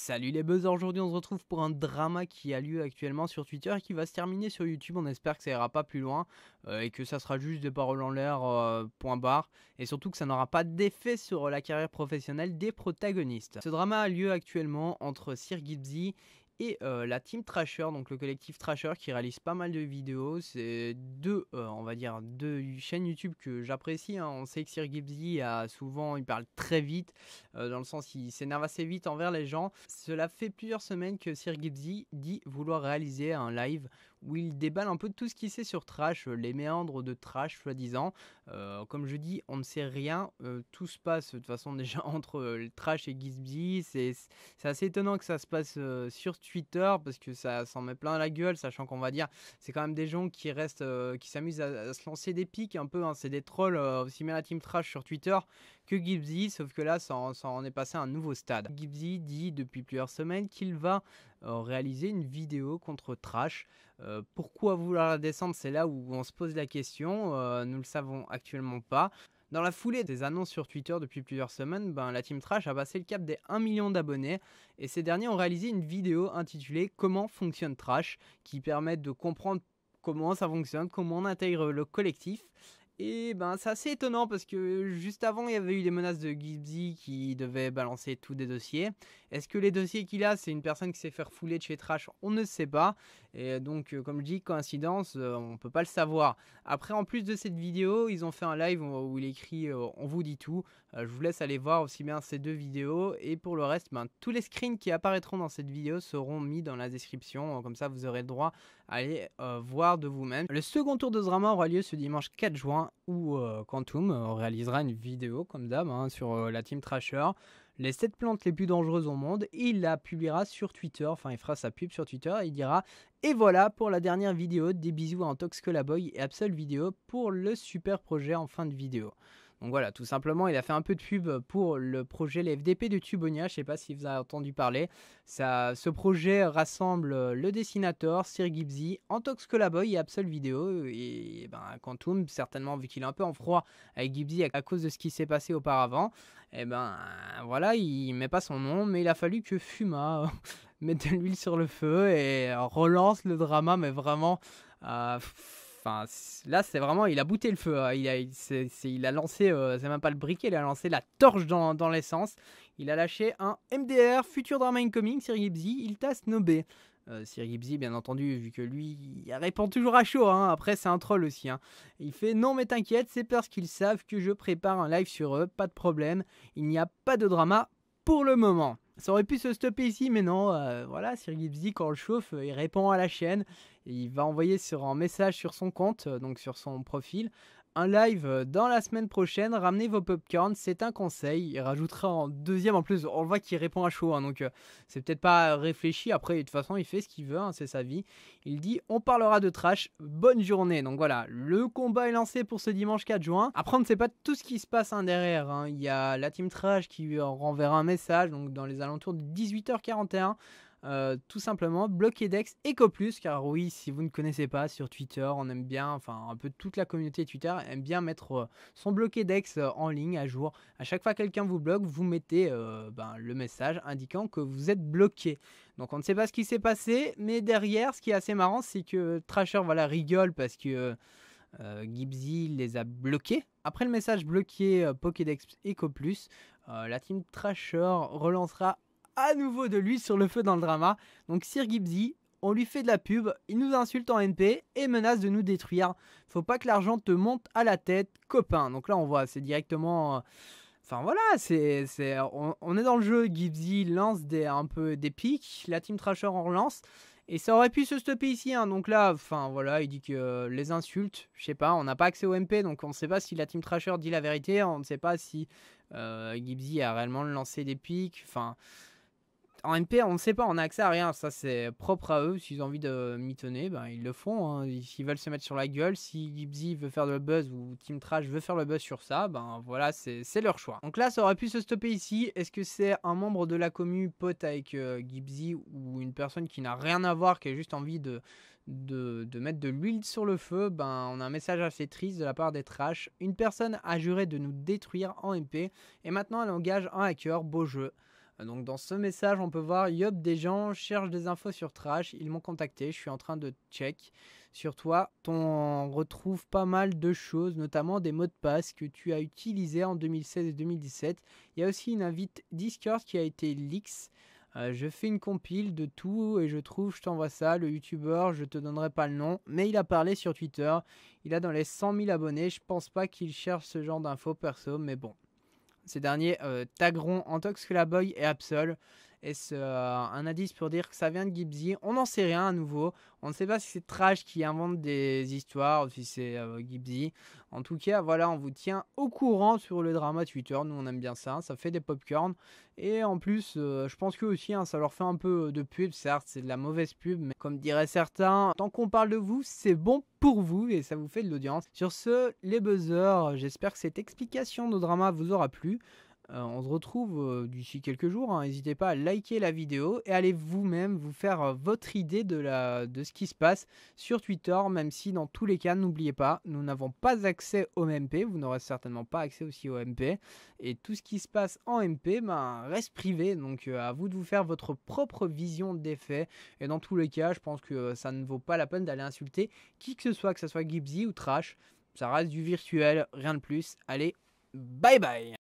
Salut les buzzers, aujourd'hui on se retrouve pour un drama qui a lieu actuellement sur Twitter et qui va se terminer sur YouTube. On espère que ça ira pas plus loin et que ça sera juste des paroles en l'air, point barre. Et surtout que ça n'aura pas d'effet sur la carrière professionnelle des protagonistes. Ce drama a lieu actuellement entre Sir Gibbsy et la team Trasher, donc le collectif Trasher qui réalise pas mal de vidéos. C'est on va dire, deux chaînes YouTube que j'apprécie, hein. On sait que Sir Gibbsy il parle très vite, dans le sens il s'énerve assez vite envers les gens. Cela fait plusieurs semaines que Sir Gibbsy dit vouloir réaliser un live où il déballe un peu de tout ce qu'il sait sur Trash, les méandres de Trash soi-disant. Comme je dis, on ne sait rien, tout se passe de toute façon déjà entre Trash et Gibbsy. C'est assez étonnant que ça se passe sur Twitter parce que ça s'en met plein la gueule, sachant qu'on va dire c'est quand même des gens qui restent, qui s'amusent à se lancer des pics un peu, hein. C'est des trolls, aussi bien la team Trash sur Twitter que Gibbsy, sauf que là ça en est passé à un nouveau stade. Gibbsy dit depuis plusieurs semaines qu'il va réaliser une vidéo contre Trash. Pourquoi vouloir la descendre, c'est là où on se pose la question, nous le savons actuellement pas. Dans la foulée des annonces sur Twitter depuis plusieurs semaines, la team Trash a passé le cap des 1 million d'abonnés et ces derniers ont réalisé une vidéo intitulée Comment fonctionne Trash, qui permet de comprendre comment ça fonctionne, comment on intègre le collectif. Et c'est assez étonnant parce que juste avant il y avait eu des menaces de Gibbsy qui devait balancer tous des dossiers. Est-ce que les dossiers qu'il a, c'est une personne qui s'est fait refouler de chez Trash? On ne sait pas. Et donc comme je dis, coïncidence, on peut pas le savoir. Après, en plus de cette vidéo, ils ont fait un live où il écrit on vous dit tout. Je vous laisse aller voir aussi bien ces deux vidéos. Et pour le reste, tous les screens qui apparaîtront dans cette vidéo seront mis dans la description. Comme ça, vous aurez le droit à aller voir de vous-même. Le second tour de ce drama aura lieu ce dimanche 4 juin où Quantum réalisera une vidéo comme d'hab, sur la team Trasher. Les 7 plantes les plus dangereuses au monde. Il la publiera sur Twitter, enfin il fera sa pub sur Twitter et il dira et voilà pour la dernière vidéo, des bisous à Antox Colaboy et Absol Vidéo pour le super projet en fin de vidéo. Donc voilà, tout simplement, il a fait un peu de pub pour le projet les FDP de Tubonia. Je ne sais pas si vous avez entendu parler. Ce projet rassemble le dessinateur, Sir Gibbsy, Antox Colaboy et Absol Vidéo. Et Quantum, certainement, vu qu'il est un peu en froid avec Gibbsy à cause de ce qui s'est passé auparavant, voilà, il met pas son nom, mais il a fallu que Fuma mette de l'huile sur le feu et relance le drama, mais vraiment. Là, c'est vraiment, il a bouté le feu. Il a lancé, c'est même pas le briquet, il a lancé la torche dans l'essence. Il a lâché un MDR, Future Drama Incoming, Sir Gibbsy, il t'a snobé. Sir Gibbsy, bien entendu, vu que lui, il répond toujours à chaud. Après, c'est un troll aussi. Il fait non, mais t'inquiète, c'est parce qu'ils savent que je prépare un live sur eux, pas de problème. Il n'y a pas de drama pour le moment. Ça aurait pu se stopper ici, mais non. Voilà, Sir Gibbsy, quand on le chauffe, il répond à la chaîne. Et il va envoyer un message sur son compte, donc sur son profil, un live dans la semaine prochaine. Ramenez vos popcorn, c'est un conseil. Il rajoutera en deuxième, en plus, on le voit qu'il répond à chaud, donc c'est peut-être pas réfléchi. Après, de toute façon, il fait ce qu'il veut, c'est sa vie. Il dit on parlera de trash, bonne journée. Donc voilà, le combat est lancé pour ce dimanche 4 juin. Après, on ne sait pas tout ce qui se passe derrière. Il y a la team Trash qui renverra un message, donc dans les alentours de 18h41. Tout simplement Bloquedex EcoPlus, car oui, si vous ne connaissez pas, sur Twitter on aime bien, enfin un peu toute la communauté Twitter aime bien mettre son Bloquedex en ligne à jour. À chaque fois que quelqu'un vous bloque, vous mettez le message indiquant que vous êtes bloqué. Donc on ne sait pas ce qui s'est passé, mais derrière, ce qui est assez marrant, c'est que Trasher rigole parce que Gibbsy les a bloqués. Après le message bloqué Pokédex EcoPlus, la team Trasher relancera à nouveau de l'huile sur le feu dans le drama. Donc Sir Gibbsy, on lui fait de la pub, il nous insulte en NP et menace de nous détruire. Faut pas que l'argent te monte à la tête, copain. Donc là on voit, c'est directement... Enfin voilà, on est dans le jeu. Gibbsy lance un peu des pics, la team Trasher en relance. Et ça aurait pu se stopper ici, donc là, voilà, il dit que les insultes, je sais pas, on n'a pas accès au MP, donc on ne sait pas si la team Trasher dit la vérité, on ne sait pas si Gibbsy a réellement lancé des pics, en MP, on ne sait pas, on n'a accès à rien. Ça, c'est propre à eux. S'ils ont envie de mitonner, ils le font. S'ils veulent se mettre sur la gueule, si Gibbsy veut faire le buzz ou Team Trash veut faire le buzz sur ça, voilà, c'est leur choix. Donc là, ça aurait pu se stopper ici. Est-ce que c'est un membre de la commu pote avec Gibbsy ou une personne qui n'a rien à voir, qui a juste envie de mettre de l'huile sur le feu? On a un message assez triste de la part des Trash. Une personne a juré de nous détruire en MP et maintenant elle engage un hacker. Beau jeu. Donc dans ce message, on peut voir Yop, des gens cherchent des infos sur Trash, ils m'ont contacté, je suis en train de check sur toi. On retrouve pas mal de choses, notamment des mots de passe que tu as utilisés en 2016 et 2017. Il y a aussi une invite Discord qui a été leaks. Je fais une compile de tout et je t'envoie ça. Le youtubeur, je te donnerai pas le nom, mais il a parlé sur Twitter. Il a dans les 100 000 abonnés. Je pense pas qu'il cherche ce genre d'infos perso, mais bon. Ces derniers tagueront Antox Boy et Absol. Est-ce un indice pour dire que ça vient de Gibzy? On n'en sait rien à nouveau. On ne sait pas si c'est Trash qui invente des histoires ou si c'est Gibzy. En tout cas, voilà, on vous tient au courant sur le drama Twitter. Nous, on aime bien ça. Ça fait des popcorn. Et en plus, je pense que aussi, ça leur fait un peu de pub. Certes, c'est de la mauvaise pub. Mais comme diraient certains, tant qu'on parle de vous, c'est bon pour vous et ça vous fait de l'audience. Sur ce, les buzzers, j'espère que cette explication de drama vous aura plu. On se retrouve d'ici quelques jours. N'hésitez pas à liker la vidéo et allez vous-même vous faire votre idée de ce qui se passe sur Twitter, même si dans tous les cas, n'oubliez pas, nous n'avons pas accès au MP. Vous n'aurez certainement pas accès aussi au MP. Et tout ce qui se passe en MP reste privé. Donc à vous de vous faire votre propre vision des faits. Et dans tous les cas, je pense que ça ne vaut pas la peine d'aller insulter qui que ce soit Gibzy ou Trash. Ça reste du virtuel, rien de plus. Allez, bye bye.